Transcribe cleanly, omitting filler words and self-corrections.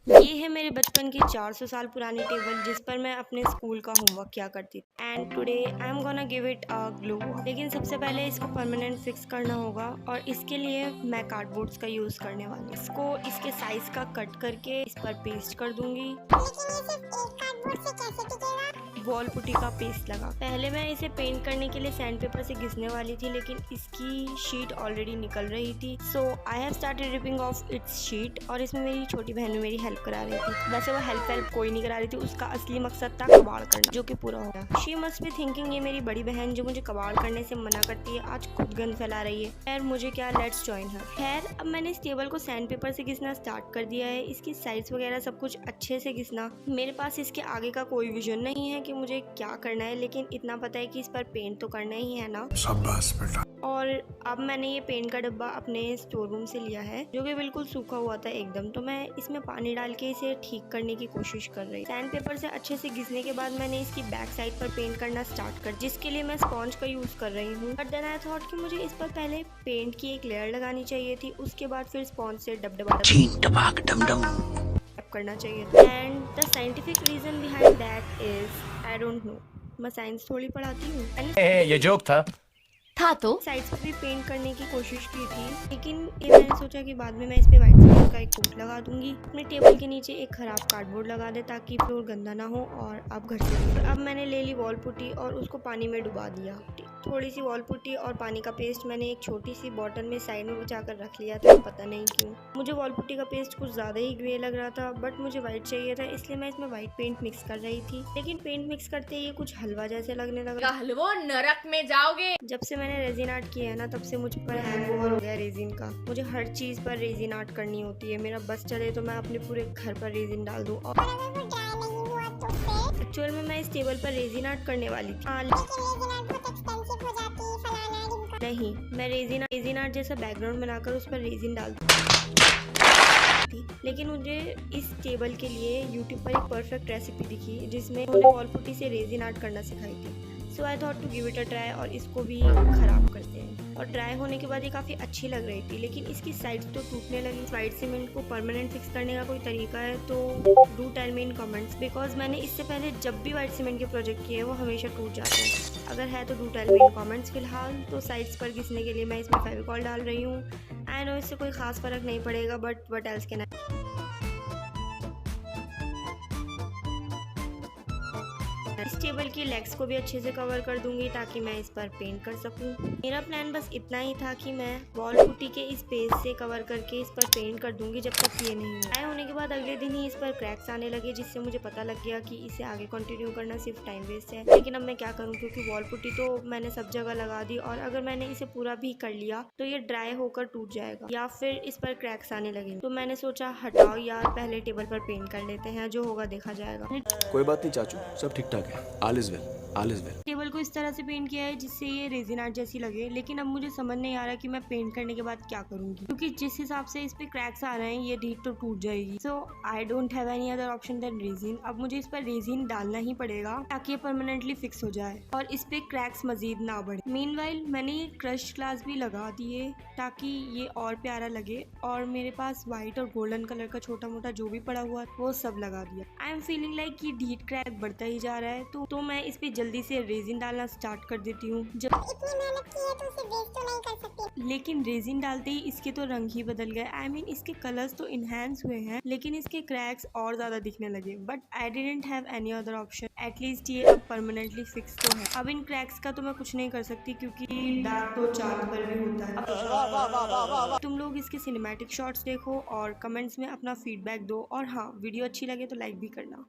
ये है मेरे बचपन की 400 साल पुरानी टेबल जिस पर मैं अपने स्कूल का होमवर्क किया करती थी। And today I am gonna give it a glue. लेकिन सबसे पहले इसको परमानेंट फिक्स करना होगा और इसके लिए मैं कार्डबोर्ड्स का यूज करने वाली हूँ। इसको इसके साइज का कट करके इस पर पेस्ट कर दूंगी। वॉल पुट्टी का पेस्ट लगा। पहले मैं इसे पेंट करने के लिए सैंड पेपर से घिसने वाली थी, लेकिन इसकी शीट ऑलरेडी निकल रही थी। So I have started ripping off its sheet. और इसमें मेरी छोटी बहन ने मेरी हेल्प करा रही थी। वैसे वो हेल्प कोई नहीं करा रही थी, उसका असली मकसद था कबाड़ करना, जो कि पूरा हो गया। शी मस्ट बी थिंकिंग ये मेरी बड़ी बहन जो मुझे कबाड़ करने से मना करती है आज खुद गंद फैला रही है। खैर मुझे क्या, लेट्स जॉइन हर। खैर अब मैंने इस टेबल को सैंड पेपर से घिसना स्टार्ट कर दिया है। इसकी साइड्स वगैरह सब कुछ अच्छे से घिसना। मेरे पास इसके आगे का कोई विजन नहीं है कि मुझे क्या करना है, लेकिन इतना पता है कि इस पर पेंट तो करना ही है ना। शाबाश बेटा। और अब मैंने ये पेंट का डब्बा अपने स्टोर रूम से लिया है, जो कि बिल्कुल सूखा हुआ था एकदम। तो मैं इसमें पानी डाल के इसे ठीक करने की कोशिश कर रही। सैंड पेपर से अच्छे से घिसने के बाद मैंने इसकी बैक साइड पर पेंट करना स्टार्ट कर, जिसके लिए मैं स्पॉन्ज का यूज कर रही हूँ। बट देन आई थॉट कि मुझे इस पर पहले पेंट की एक लेयर लगानी चाहिए थी, उसके बाद फिर स्पॉन्ज से डब करना चाहिए। And the scientific reason behind that is I don't know. मैं साइंस थोड़ी पढ़ाती हूँ। ये जोक था तो साइड्स पे भी पेंट करने की कोशिश की थी, लेकिन ये मैंने सोचा कि बाद में मैं इस पे व्हाइट सीमेंट का एक कोट लगा दूंगी। अपने टेबल के नीचे एक खराब कार्डबोर्ड लगा दे ताकि फ्लोर गंदा ना हो। और अब घर से अब मैंने ले ली वॉल पुट्टी और उसको पानी में डुबा दिया। थोड़ी सी वॉल पुट्टी और पानी का पेस्ट मैंने एक छोटी सी बॉटल में साइड में बचा कर रख लिया था। पता नहीं क्यों मुझे वॉल पुट्टी का पेस्ट कुछ ज्यादा ही ग्रे लग रहा था, बट मुझे व्हाइट चाहिए था, इसलिए मैं इसमें व्हाइट पेंट मिक्स कर रही थी। लेकिन पेंट मिक्स करते ही कुछ हलवा जैसे लगने लगा। हलवा नरक में जाओगे। जब से मैंने रेजिन आर्ट किया है ना, तब से मुझ पर हैंगओवर हो गया रेजिन का। मुझे हर चीज पर रेजिन आर्ट करनी होती है। मेरा बस चले तो मैं अपने पूरे घर पर रेजिन डाल दूं। और एक्चुअल में मैं इस टेबल पर रेजिन आर्ट करने वाली थी। नहीं, मैं रेजिन आर्ट जैसा बैकग्राउंड बनाकर उस पर रेजिन डाल थी। लेकिन मुझे इस टेबल के लिए यूट्यूब पर एक परफेक्ट रेसिपी दिखी जिसमें उन्होंने वॉल पुट्टी से रेजिन आर्ट करना सिखाई थी। So I thought to give it a try और इसको भी खराब करते हैं। और ट्राई होने के बाद ये काफ़ी अच्छी लग रही थी, लेकिन इसकी साइड्स तो टूटने लगी। व्हाइट सीमेंट को परमानेंट फिक्स करने का कोई तरीका है तो do tell me in comments, because मैंने इससे पहले जब भी व्हाइट सीमेंट के प्रोजेक्ट किए हैं वो हमेशा टूट जाते हैं। अगर है तो do tell me in comments. फिलहाल तो साइड्स पर घिसने के लिए मैं इसमें फेविकॉल डाल रही हूँ। आई नो इससे कोई खास फर्क नहीं पड़ेगा, but what else can I. इस टेबल की लेग्स को भी अच्छे से कवर कर दूंगी ताकि मैं इस पर पेंट कर सकूं। मेरा प्लान बस इतना ही था कि मैं वॉल पुट्टी के इस पेज से कवर करके इस पर पेंट कर दूंगी जब तक ये नहीं आए। होने के बाद अगले दिन ही इस पर क्रैक्स आने लगे, जिससे मुझे पता लग गया कि इसे आगे कंटिन्यू करना सिर्फ टाइम वेस्ट है। लेकिन अब मैं क्या करूँ, क्योंकि वॉल पुट्टी तो मैंने सब जगह लगा दी और अगर मैंने इसे पूरा भी कर लिया तो ये ड्राई होकर टूट जाएगा या फिर इस पर क्रैक्स आने लगेंगे। तो मैंने सोचा हटाओ यार, पहले टेबल पर पेंट कर लेते हैं, जो होगा देखा जाएगा। कोई बात नहीं चाचू, सब ठीक ठाक है। All is well, all is well. Table को इस तरह से पेंट किया है जिससे ये रेजिन आर्ट जैसी लगे, लेकिन अब मुझे समझ नहीं आ रहा कि मैं पेंट करने के बाद क्या करूंगी, क्योंकि जिस हिसाब से इस पे क्रैक्स आ रहे हैं ये रीड तो टूट जाएगी। So I don't have any other option than resin. अब मुझे इस पर रेजिन डालना ही पड़ेगा ताकि ये परमानेंटली फिक्स हो जाए और इस पे क्रैक्स मजीद ना बढ़े। मीनवाइल मैंने ये क्रश्ड ग्लास भी लगा दिए ताकि ये और प्यारा लगे, और मेरे पास व्हाइट और गोल्डन कलर का छोटा मोटा जो भी पड़ा हुआ वो सब लगा दिया। आई एम फीलिंग लाइक ये हीट क्रैक बढ़ता ही जा रहा है, तो मैं इस पे जल्दी से रेजिन डालना स्टार्ट कर देती हूँ। जब इतनी मेहनत की है तो उसे वेस्ट तो नहीं कर सकती। लेकिन रेजिन डालते ही इसके तो रंग ही बदल गए। आई मीन इसके कलर्स तो इनहेंस हुए हैं, लेकिन इसके क्रैक्स और ज्यादा दिखने लगे। But I didn't have any other option. At least ये अब परमानेंटली फिक्स तो है। अब इन क्रैक्स का तो मैं कुछ नहीं कर सकती, क्योंकि डार्क तो चांद पर भी होता है। तुम लोग इसके सिनेमैटिक शॉट्स देखो और कमेंट्स में अपना फीडबैक दो, और हाँ, वीडियो अच्छी लगे तो लाइक भी करना।